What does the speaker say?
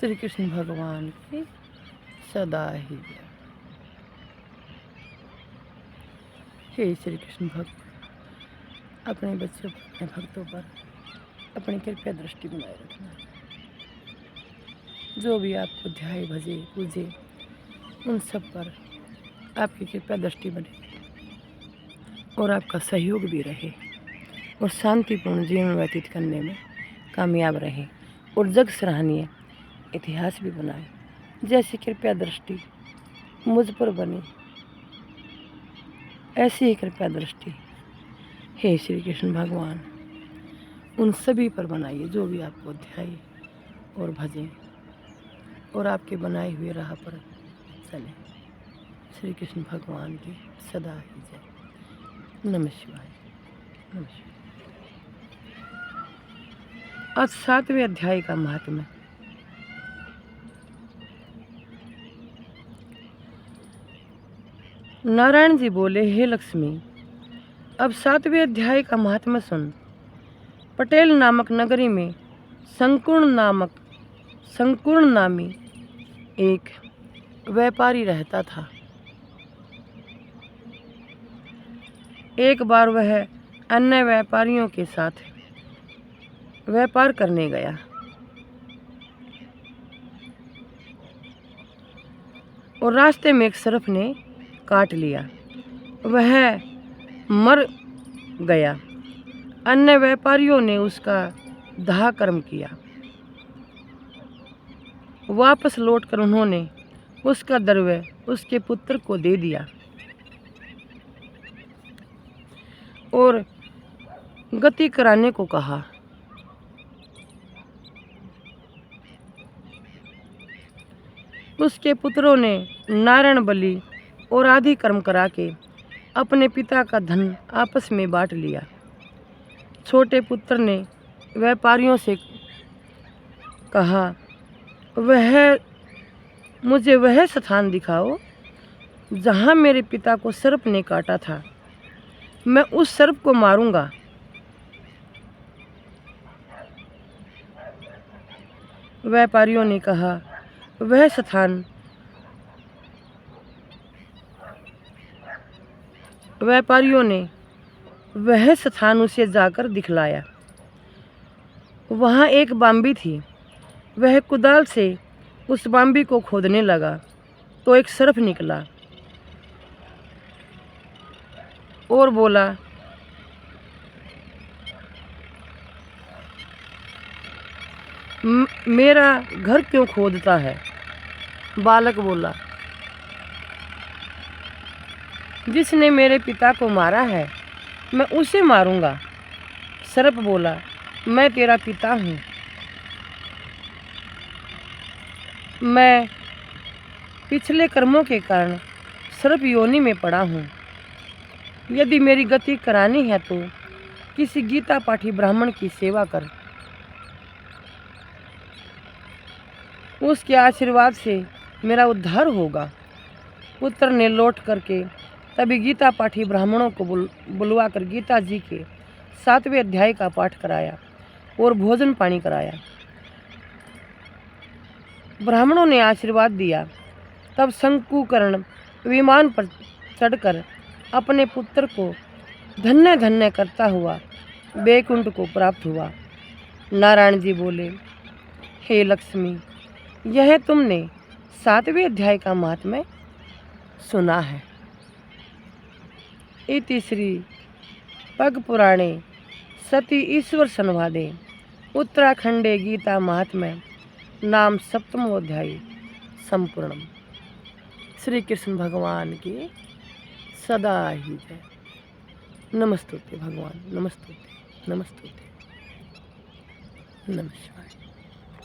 श्री कृष्ण भगवान की सदा ही जय। हे श्री कृष्ण भक्त, अपने बच्चों पर, अपने भक्तों पर अपनी कृपया दृष्टि बनाए रखना। जो भी आपको ध्याय, भजे, पूजे, उन सब पर आपकी कृपया दृष्टि बने और आपका सहयोग भी रहे और शांतिपूर्ण जीवन व्यतीत करने में कामयाब रहे और जग सराहनीय इतिहास भी बनाए। जैसी कृपया दृष्टि मुझ पर बनी, ऐसी ही कृपया दृष्टि हे श्री कृष्ण भगवान उन सभी पर बनाइए जो भी आपको ध्याए और भजें और आपके बनाए हुए राह पर चलें। श्री कृष्ण भगवान की सदा ही जय। नमः शिवाय। नमः शिवाय। आज 7वें अध्याय का महात्म्य। नारायण जी बोले, हे लक्ष्मी, अब 7वें अध्याय का महात्म्य सुन। पटेल नामक नगरी में संकुर्ण नामी एक व्यापारी रहता था। एक बार वह अन्य व्यापारियों के साथ व्यापार करने गया। और रास्ते में एक सर्प ने काट लिया, वह मर गया। अन्य व्यापारियों ने उसका दाह कर्म किया। वापस लौटकर उन्होंने उसका द्रव्य उसके पुत्र को दे दिया और गति कराने को कहा। उसके पुत्रों ने नारायण बलि और आदि कर्म करा के अपने पिता का धन आपस में बांट लिया। छोटे पुत्र ने व्यापारियों से कहा, मुझे वह स्थान दिखाओ जहाँ मेरे पिता को सर्प ने काटा था, मैं उस सर्प को मारूंगा। व्यापारियों ने कहा, वह स्थान उसे जाकर दिखलाया। वहाँ एक बाम्बी थी। वह कुदाल से उस बाम्बी को खोदने लगा तो एक सर्प निकला और बोला, मेरा घर क्यों खोदता है? बालक बोला, जिसने मेरे पिता को मारा है मैं उसे मारूंगा। सर्प बोला, मैं तेरा पिता हूँ, मैं पिछले कर्मों के कारण सर्प योनि में पड़ा हूँ। यदि मेरी गति करानी है तो किसी गीता पाठी ब्राह्मण की सेवा कर। उसके आशीर्वाद से मेरा उद्धार होगा। पुत्र ने लौट करके तभी गीता पाठी ब्राह्मणों को बुलवा कर गीता जी के 7वें अध्याय का पाठ कराया और भोजन पानी कराया। ब्राह्मणों ने आशीर्वाद दिया। तब शंकुकर्ण विमान पर चढ़कर अपने पुत्र को धन्य धन्य करता हुआ बैकुंठ को प्राप्त हुआ। नारायण जी बोले, हे लक्ष्मी, यह तुमने 7वें अध्याय का महात्म्य सुना है। इति श्री पद्म पुराणे सती ईश्वर संवादे उत्तराखंडे गीता महात्म्य नाम 7वां अध्याय संपूर्णम। श्री कृष्ण भगवान की सदा ही जय। नमस्तुते भगवान, नमस्तुते, नमस्तुते। नमः शिवाय।